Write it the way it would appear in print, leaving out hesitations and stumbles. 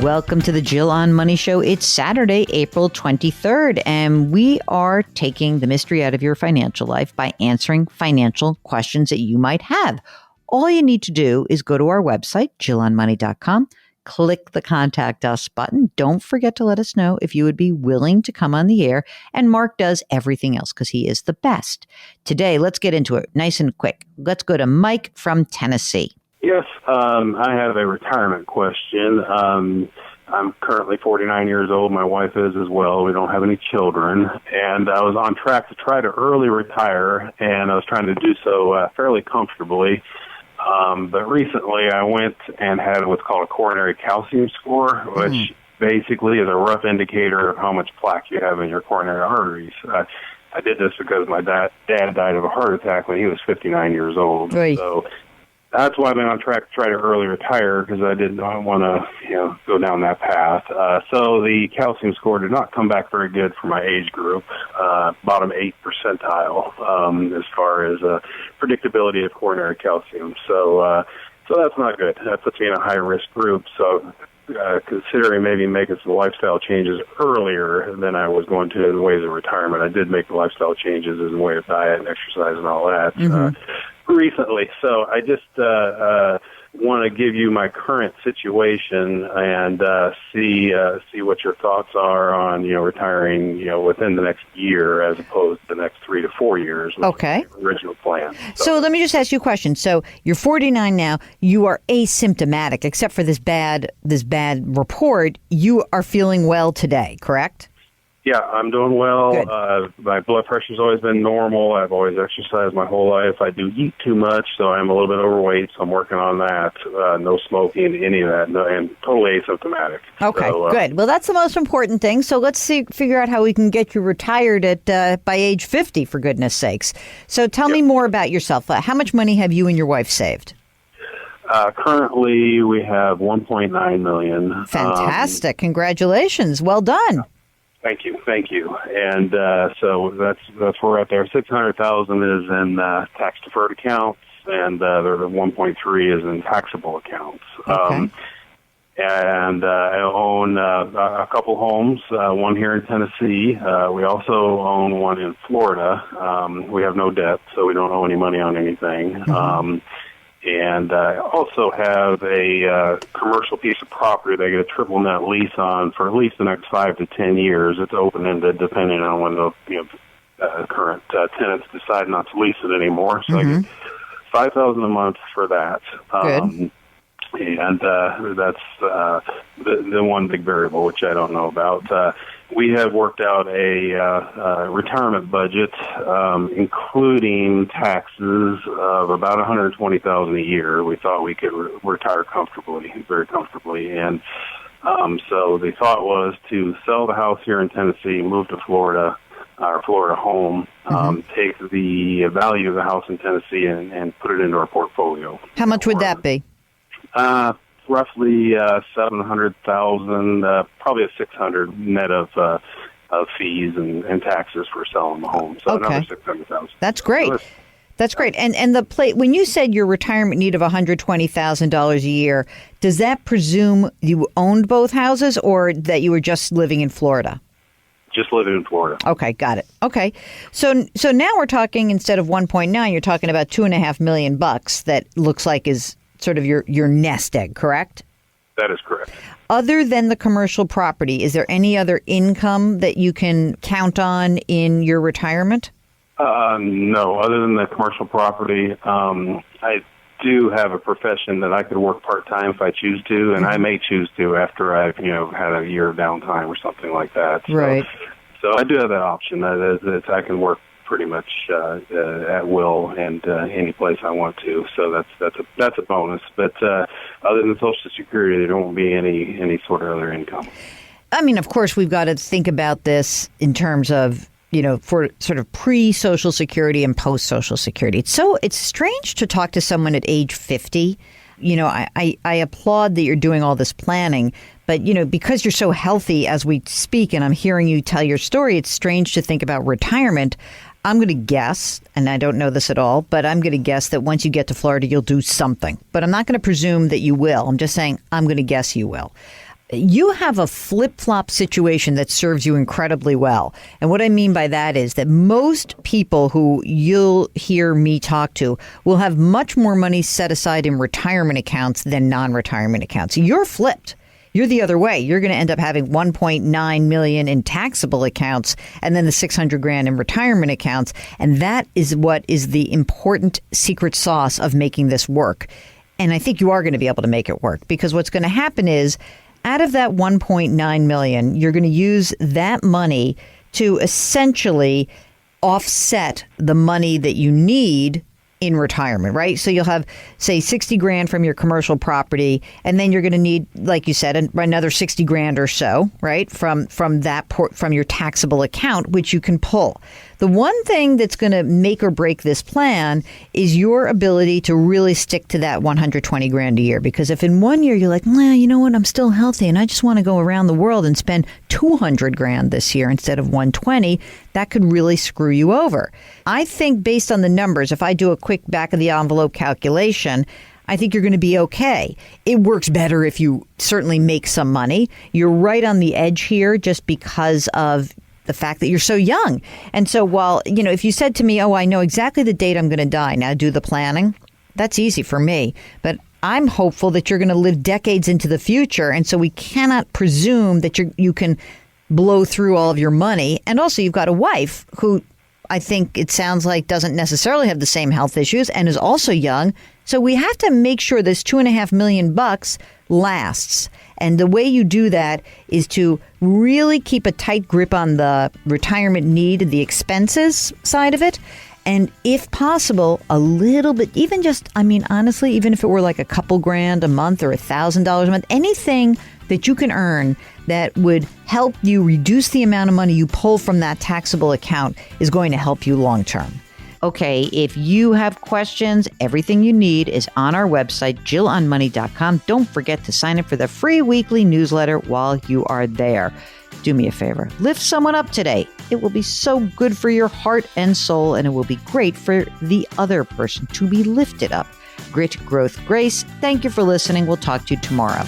Welcome to the Jill on Money Show. It's Saturday, April 23rd, and we are taking the mystery out of your financial life by answering financial questions that you might have. All you need to do is go to our website, jillonmoney.com, click the Contact Us button. Don't forget to let us know if you would be willing to come on the air, and Mark does everything else because he is the best. Today, let's get into it nice and quick. Let's go to Mike from Tennessee. Yes, I have a retirement question. I'm currently 49 years old. My wife is as well. We don't have any children. And I was on track to try to early retire, and I was trying to do so fairly comfortably. But recently I went and had what's called a coronary calcium score, which basically is a rough indicator of how much plaque you have in your coronary arteries. I did this because my dad died of a heart attack when he was 59 years old. Right. So that's why I've been on track to try to early retire, because I did not want to, go down that path. So the calcium score did not come back very good for my age group, bottom 8 percentile, as far as predictability of coronary calcium. So that's not good. That puts me in a high risk group. So considering maybe making some lifestyle changes earlier than I was going to in the ways of retirement, I did make the lifestyle changes as a way of diet and exercise and all that. Recently. So I just want to give you my current situation and see what your thoughts are on retiring within the next year as opposed to the next 3 to 4 years. Okay. Was the original plan. So let me just ask you a question. So you're 49 now. You are asymptomatic, except for this bad report. You are feeling well today, correct? Yeah, I'm doing well. Good. My blood pressure's always been normal. I've always exercised my whole life. I do eat too much, so I'm a little bit overweight, so I'm working on that. No smoking, any of that, and totally asymptomatic. Okay, so, good. Well, that's the most important thing. So let's figure out how we can get you retired by age 50, for goodness sakes. So tell me more about yourself. How much money have you and your wife saved? Currently, we have $1.9 million. Fantastic. Congratulations. Well done. Thank you. And so that's where we're at there. $600,000 is in tax deferred accounts, and the 1.3 is in taxable accounts. Okay. And I own a couple homes, one here in Tennessee. We also own one in Florida. We have no debt, so we don't owe any money on anything. And I also have a commercial piece of property that I get a triple net lease on for at least the next 5 to 10 years. It's open-ended depending on when the current tenants decide not to lease it anymore. So I get $5,000 a month for that. Good. And that's the one big variable, which I don't know about. We have worked out a retirement budget, including taxes, of about $120,000 a year. We thought we could retire very comfortably, and so the thought was to sell the house here in Tennessee, move to Florida, our Florida home, take the value of the house in Tennessee and put it into our portfolio. How much would that be? Roughly $700,000, probably a $600,000 net of fees and taxes for selling the home. So another $600,000. That's great. That's great. And when you said your retirement need of $120,000 a year, does that presume you owned both houses or that you were just living in Florida? Just living in Florida. Okay, got it. Okay, so now we're talking, instead of 1.9, you're talking about $2.5 million that looks like is sort of your nest egg, correct? That is correct. Other than the commercial property, is there any other income that you can count on in your retirement? No, other than the commercial property. I do have a profession that I could work part-time if I choose to, and I may choose to after I've, had a year of downtime or something like that. Right. So I do have that option. That is, I can work pretty much at will and any place I want to. So that's a bonus. But other than Social Security, there won't be any sort of other income. I mean, of course, we've got to think about this in terms of, for sort of pre-Social Security and post-Social Security. It's strange to talk to someone at age 50. I applaud that you're doing all this planning, but, because you're so healthy as we speak and I'm hearing you tell your story, it's strange to think about retirement. I'm going to guess, and I don't know this at all, but I'm going to guess that once you get to Florida, you'll do something. But I'm not going to presume that you will. I'm just saying I'm going to guess you will. You have a flip-flop situation that serves you incredibly well. And what I mean by that is that most people who you'll hear me talk to will have much more money set aside in retirement accounts than non-retirement accounts. You're flipped. You're the other way. You're going to end up having 1.9 million in taxable accounts and then the 600 grand in retirement accounts. And that is what is the important secret sauce of making this work. And I think you are going to be able to make it work, because what's going to happen is, out of that 1.9 million, you're going to use that money to essentially offset the money that you need in retirement, right? So you'll have, say, 60 grand from your commercial property, and then you're going to need, like you said, another 60 grand or so, right, from your taxable account, which you can pull. The one thing that's going to make or break this plan is your ability to really stick to that 120 grand a year. Because if in 1 year you're like, well, you know what, I'm still healthy and I just want to go around the world and spend 200 grand this year instead of 120, that could really screw you over. I think based on the numbers, if I do a quick back of the envelope calculation, I think you're going to be okay. It works better if you certainly make some money. You're right on the edge here just because of the fact that you're so young. And so while, if you said to me, oh, I know exactly the date I'm going to die, now do the planning, that's easy for me. But I'm hopeful that you're going to live decades into the future. And so we cannot presume that you can blow through all of your money. And also you've got a wife who I think it sounds like doesn't necessarily have the same health issues and is also young. So we have to make sure this $2.5 million lasts. And the way you do that is to really keep a tight grip on the retirement need, the expenses side of it. And if possible, a little bit, honestly, even if it were like a couple grand a month or $1,000 a month, anything that you can earn that would help you reduce the amount of money you pull from that taxable account is going to help you long term. Okay, if you have questions, everything you need is on our website, JillOnMoney.com. Don't forget to sign up for the free weekly newsletter while you are there. Do me a favor, lift someone up today. It will be so good for your heart and soul, and it will be great for the other person to be lifted up. Grit, growth, grace. Thank you for listening. We'll talk to you tomorrow.